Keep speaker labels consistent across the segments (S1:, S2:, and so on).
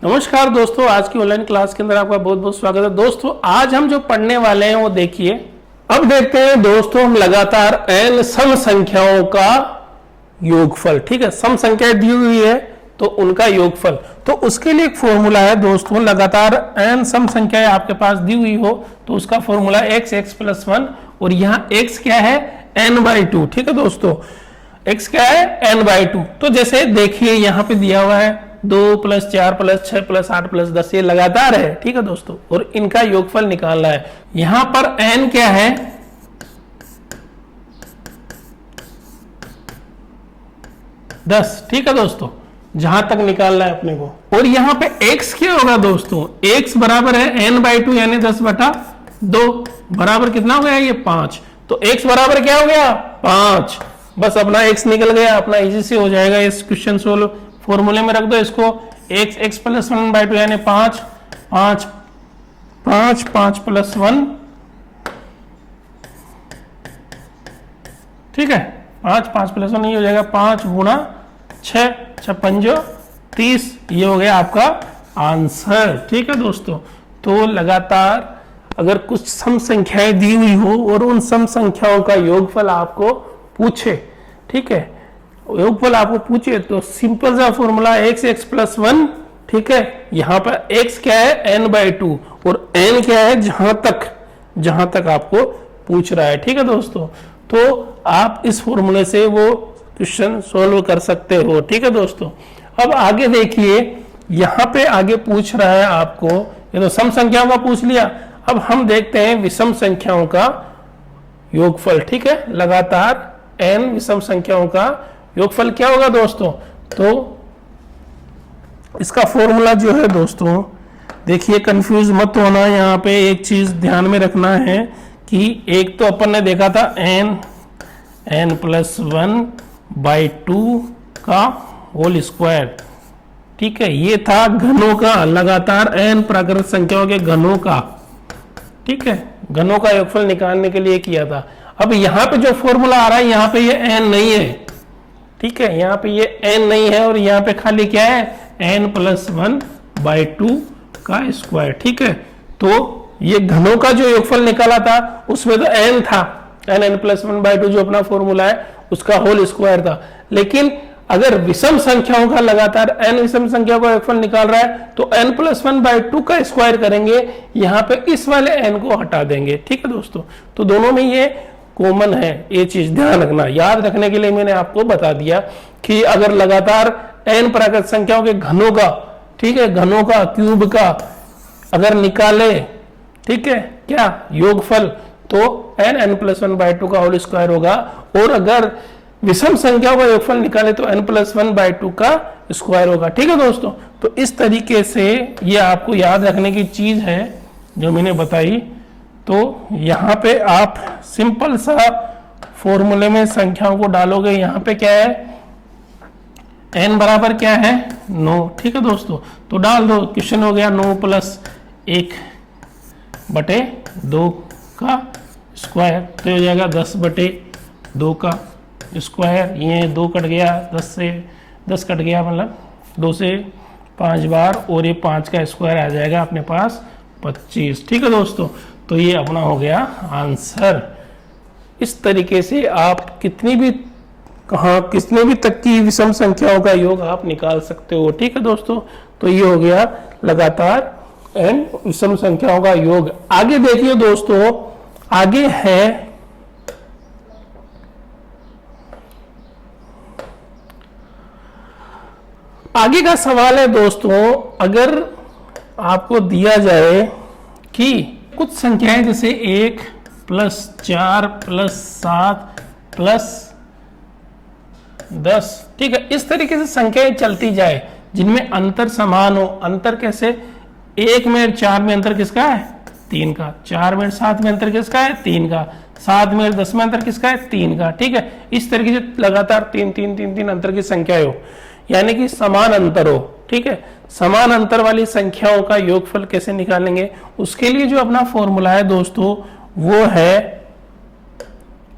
S1: नमस्कार दोस्तों, आज की ऑनलाइन क्लास के अंदर आपका बहुत बहुत स्वागत है। दोस्तों आज हम जो पढ़ने वाले हैं वो देखिए, अब देखते हैं दोस्तों हम लगातार n सम संख्याओं का योगफल। ठीक है, सम संख्याएं दी हुई है तो उनका योगफल, तो उसके लिए एक फॉर्मूला है दोस्तों। लगातार n सम संख्याएं आपके पास दी हुई हो तो उसका फॉर्मूला x प्लस 1 और यहाँ x क्या है n/2। ठीक है दोस्तों, x क्या है n/2। तो जैसे देखिए यहाँ पे दिया हुआ है 2 + 4 + 6 + 8 + 10, ये लगातार है। ठीक है दोस्तों, और इनका योगफल निकालना है। यहां पर n क्या है 10। ठीक है दोस्तों, जहां तक निकालना है अपने को। और यहां पे x क्या होगा दोस्तों, x बराबर है n/2 यानी 10/2 बराबर कितना हो गया ये 5। तो x बराबर क्या हो गया 5। बस अपना x निकल गया, अपना इजी से हो जाएगा इस क्वेश्चन सोल्व। फॉर्मूले में रख दो इसको, x प्लस 1/2 यानी 5 5 5 5 + 1। ठीक है, 5 5 + 1 ये हो जाएगा 5 गुणा 6 6 5 30, ये हो गया आपका आंसर। ठीक है दोस्तों, तो लगातार अगर कुछ सम संख्याएं दी हुई हो और उन सम संख्याओं का योगफल आपको पूछे, ठीक है, योगफल आपको पूछे तो सिंपल सा फॉर्मूला x प्लस 1। ठीक है, यहां पर x क्या है n/2 और n क्या है जहां तक आपको पूछ रहा है। ठीक है दोस्तों, तो आप इस फॉर्मूले से वो क्वेश्चन सोल्व कर सकते हो। ठीक है दोस्तों, अब आगे देखिए, यहां पे आगे पूछ रहा है आपको, ये तो सम संख्याओं का पूछ लिया। अब हम देखते हैं विषम संख्याओं का योगफल। ठीक है, लगातार n विषम संख्याओं का योगफल क्या होगा दोस्तों, तो इसका फॉर्मूला जो है दोस्तों, देखिए कंफ्यूज मत होना। यहाँ पे एक चीज ध्यान में रखना है कि एक तो अपन ने देखा था n प्लस 1/2 का होल स्क्वायर। ठीक है, ये था घनों का, लगातार n प्राकृत संख्याओं के घनों का। ठीक है, घनों का योगफल निकालने के लिए किया था। अब यहाँ पे जो फॉर्मूला आ रहा है यहाँ पे ये n नहीं है। ठीक है, यहाँ पे ये n नहीं है और यहाँ पे खाली क्या है n प्लस 1/2 का स्क्वायर। ठीक है, तो ये घनों का जो योगफल निकाला था उसमें तो n था, n प्लस 1/2 जो अपना फॉर्मूला है उसका होल स्क्वायर था। लेकिन अगर विषम संख्याओं का लगातार n विषम संख्याओं का योगफल निकाल रहा है तो n प्लस 1/2 का स्क्वायर करेंगे, यहाँ पे इस वाले n को हटा देंगे। ठीक है दोस्तों, तो दोनों में ये कॉमन है, ये चीज ध्यान रखना। याद रखने के लिए मैंने आपको बता दिया कि अगर लगातार n प्राकृत संख्याओं के घनों का, ठीक है, घनों का क्यूब का अगर निकाले, ठीक है, क्या योगफल, तो n प्लस 1/2 का होल स्क्वायर होगा। और अगर विषम संख्याओं का योगफल निकाले तो n प्लस 1/2 का स्क्वायर होगा। ठीक है दोस्तों, तो इस तरीके से ये आपको याद रखने की चीज है जो मैंने बताई। तो यहाँ पे आप सिंपल सा फॉर्मूले में संख्याओं को डालोगे। यहाँ पे क्या है n बराबर क्या है 9। ठीक है दोस्तों, तो डाल दो, क्वेश्चन हो गया 9 + 1/2 का स्क्वायर, तो हो जाएगा 10/2 का स्क्वायर। ये 2 कट गया, 10 कट गया, मतलब 2 से 5 बार, और ये 5 का स्क्वायर आ जाएगा अपने पास 25। ठीक है दोस्तों, तो ये अपना हो गया आंसर। इस तरीके से आप कितनी भी तक की विषम संख्याओं का योग आप निकाल सकते हो। ठीक है दोस्तों, तो ये हो गया लगातार n विषम संख्याओं का योग। आगे देखिए दोस्तों, आगे है आगे का सवाल है दोस्तों, अगर आपको दिया जाए कि कुछ संख्याएं जैसे 1 + 4 + 7 + 10, ठीक है, इस तरीके से संख्याएं चलती जाए जिनमें अंतर समान हो। अंतर कैसे, 1 में 4 में अंतर किसका है 3 का, 4 में 7 में अंतर किसका है 3 का, 7 में 10 में अंतर किसका है 3 का। ठीक है, इस तरीके से लगातार 3 3 3 3 अंतर की संख्याएं हो, यानी कि समान अंतर हो। ठीक है, समान अंतर वाली संख्याओं का योगफल कैसे निकालेंगे, उसके लिए जो अपना फॉर्मूला है दोस्तों वो है,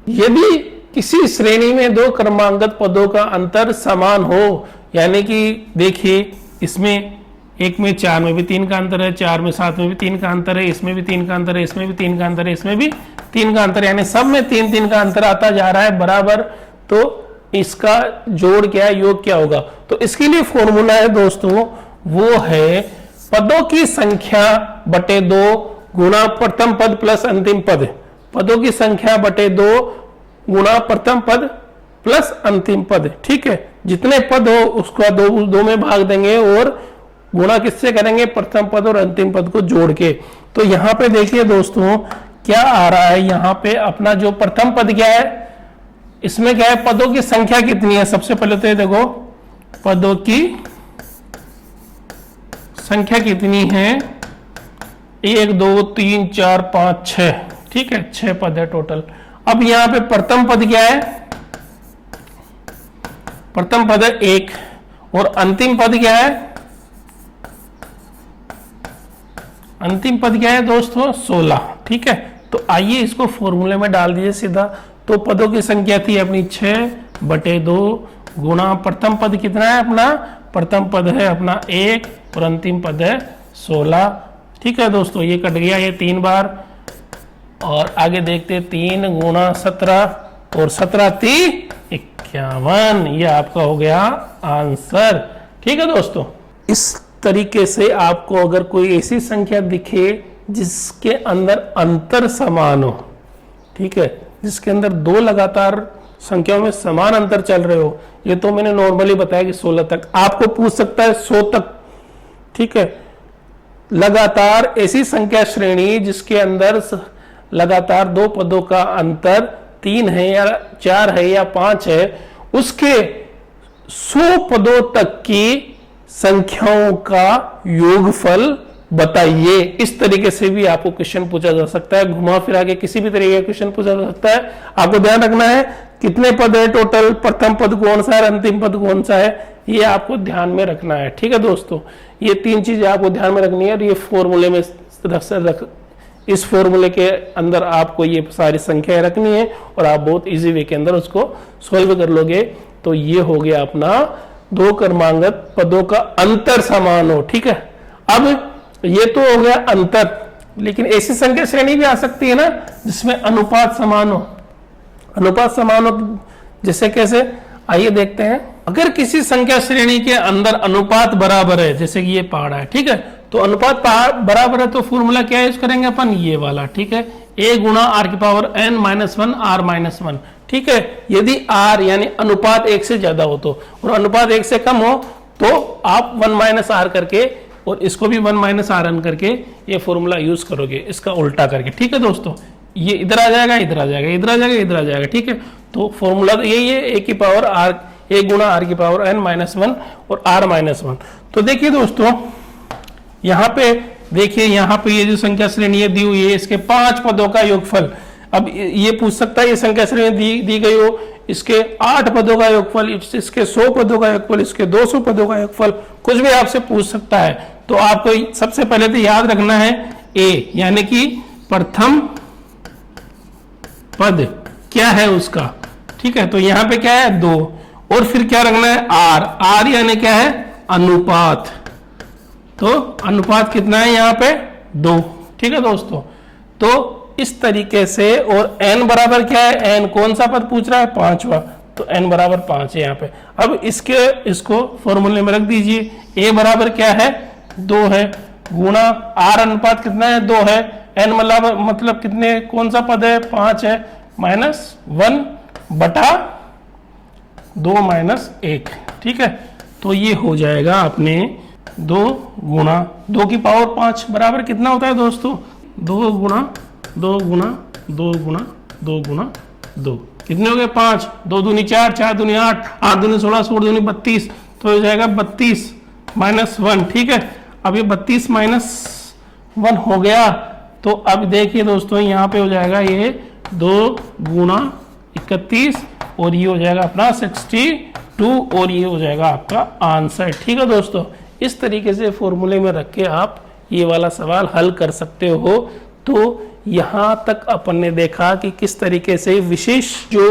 S1: यदि किसी श्रेणी में दो क्रमांकत पदों का अंतर समान हो, यानी कि देखिए इसमें 1 में 4 में भी 3 का अंतर है, 4 में 7 में भी 3 का अंतर है, इसमें भी 3 का अंतर है, इसमें भी 3 का अंतर है, इसमें भी 3 का अंतर है, यानी सब में 3 का अंतर आता जा रहा है बराबर। तो इसका जोड़ क्या है, योग क्या होगा? तो इसके लिए फॉर्मूला है दोस्तों, वो है पदों की संख्या बटे 2 गुणा प्रथम पद प्लस अंतिम पद। पदों की संख्या बटे 2 गुणा प्रथम पद प्लस अंतिम पद। ठीक है, जितने पद हो उसका दो में भाग देंगे और गुणा किससे करेंगे? प्रथम पद और अंतिम पद को जोड़ के। तो यहां पे देखिए दोस्तों क्या आ रहा है, यहां पे अपना जो प्रथम पद क्या है, इसमें क्या है, पदों की संख्या कितनी है? सबसे पहले तो ये देखो पदों की संख्या कितनी है, 1 2 3 4 5 6। ठीक है, 6 पद है टोटल। अब यहां पे प्रथम पद क्या है? प्रथम पद है 1 और अंतिम पद क्या है? अंतिम पद क्या है दोस्तों? 16। ठीक है, तो आइए इसको फॉर्मूले में डाल दीजिए सीधा। तो पदों की संख्या थी अपनी 6 बटे 2 गुणा प्रथम पद कितना है अपना? प्रथम पद है अपना 1 और अंतिम पद है 16। ठीक है दोस्तों, ये कट गया ये 3 बार। और आगे देखते 3 गुणा 17 और 17 3 51, ये आपका हो गया आंसर। ठीक है दोस्तों, इस तरीके से आपको अगर कोई ऐसी संख्या दिखे जिसके अंदर अंतर समान हो, ठीक है, जिसके अंदर 2 लगातार संख्याओं में समान अंतर चल रहे हो, ये तो मैंने नॉर्मली बताया कि 16 तक, आपको पूछ सकता है 100 तक। ठीक है, लगातार ऐसी संख्या श्रेणी जिसके अंदर लगातार 2 पदों का अंतर 3 है या 4 है या 5 है, उसके 100 पदों तक की संख्याओं का योगफल बताइए। इस तरीके से भी आपको क्वेश्चन पूछा जा सकता है, घुमा फिरा के किसी भी तरीके का क्वेश्चन पूछा जा सकता है। आपको ध्यान रखना है कितने पद है टोटल, प्रथम पद कौन सा है, अंतिम पद कौन सा है, ये आपको ध्यान में रखना है। ठीक है दोस्तों, ये 3 चीजें आपको ध्यान में रखनी है और ये फॉर्मूले में इस फॉर्मूले के अंदर आपको ये सारी संख्याएं रखनी है और आप बहुत इजी वे के अंदर उसको सॉल्व कर लोगे। तो ये हो गया अपना 2 क्रमांगत पदों का अंतर समान हो। ठीक है, अब ये तो हो गया अंतर, लेकिन ऐसी संख्या श्रेणी भी आ सकती है ना जिसमें अनुपात समान हो। अनुपात समान हो जैसे कैसे, आइए देखते हैं। अगर किसी संख्या श्रेणी के अंदर अनुपात बराबर है, जैसे कि ये पहाड़ा है, ठीक है, तो अनुपात बराबर है तो फॉर्मूला क्या यूज करेंगे अपन, ये वाला। ठीक है, a गुणा r की power n minus 1 r minus 1। ठीक है, यदि r यानी अनुपात 1 से ज्यादा हो तो, और अनुपात 1 से कम हो तो आप 1 माइनस r करके और इसको भी 1 माइनस आर एन करके ये फॉर्मूला यूज करोगे, इसका उल्टा करके। ठीक है दोस्तों, ये इधर आ जाएगा, इधर आ जाएगा, इधर आ जाएगा, इधर आ जाएगा। ठीक है, तो फॉर्मूला तो यही है, a की पावर r, a गुणा r की पावर n माइनस 1 और r माइनस 1। तो देखिए दोस्तों, यहाँ पे देखिए, यहाँ पे ये जो संख्या श्रेणी दी हुई है, इसके 5 पदों का योगफल। अब ये पूछ सकता है, ये संख्या श्रेणी दी गई हो, इसके 8 पदों का योगफल, इसके 100 पदों का योगफल, इसके 200 पदों का योगफल, कुछ भी आपसे पूछ सकता है। तो आपको सबसे पहले तो याद रखना है a, यानी कि प्रथम पद क्या है उसका। ठीक है, तो यहाँ पे क्या है 2, और फिर क्या रखना है r, r यानी क्या है अनुपात। तो अनुपात कितना है यहाँ पे 2। ठीक है दोस्तों, तो इस तरीके से, और n बराबर क्या है, n कौन सा पद पूछ रहा है, 5वां, तो n बराबर 5 है यहाँ पे। अब इसको फॉर्मूले में रख दीजिए, a बराबर क्या है 2 है, गुणा r अनुपात कितना है 2 है, n मतलब कितने, कौन सा पद है 5 है, माइनस 1 बटा 2 माइनस 1। ठीक है, तो ये हो जाएगा अपने 2 गुणा 2 की पावर 5 बराबर कितना होता है दोस्तों, 2 गुणा 2 गुणा 2 गुणा 2 गुणा 2, कितने हो गए 5, 2 दूनी 4, 4 दूनी 8, 8 दूनी 16, 16 दूनी 32, तो हो जाएगा 32 माइनस 1। ठीक है, अब ये 32 माइनस 1 हो गया। तो अब देखिए दोस्तों, यहाँ पे हो जाएगा ये 2 गुणा 31 और ये हो जाएगा अपना 62 और ये हो जाएगा आपका आंसर। ठीक है दोस्तों, इस तरीके से फॉर्मूले में रख के आप ये वाला सवाल हल कर सकते हो। तो यहाँ तक अपन ने देखा कि किस तरीके से विशेष जो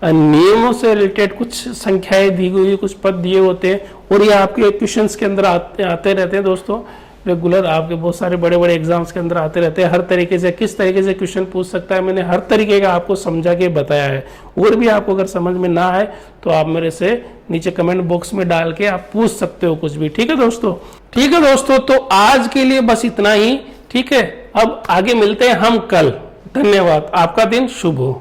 S1: नियमों से रिलेटेड कुछ संख्याएं दी हुई, कुछ पद दिए होते हैं और ये आपके क्वेश्चंस के अंदर आते रहते हैं दोस्तों। रेगुलर आपके बहुत सारे बड़े बड़े एग्जाम्स के अंदर आते रहते हैं। हर तरीके से किस तरीके से क्वेश्चन पूछ सकता है, मैंने हर तरीके का आपको समझा के बताया है। और भी आपको अगर समझ में ना आए तो आप मेरे से नीचे कमेंट बॉक्स में डाल के आप पूछ सकते हो कुछ भी। ठीक है दोस्तों, ठीक है दोस्तों, तो आज के लिए बस इतना ही। ठीक है, अब आगे मिलते हैं हम कल। धन्यवाद, आपका दिन शुभ हो।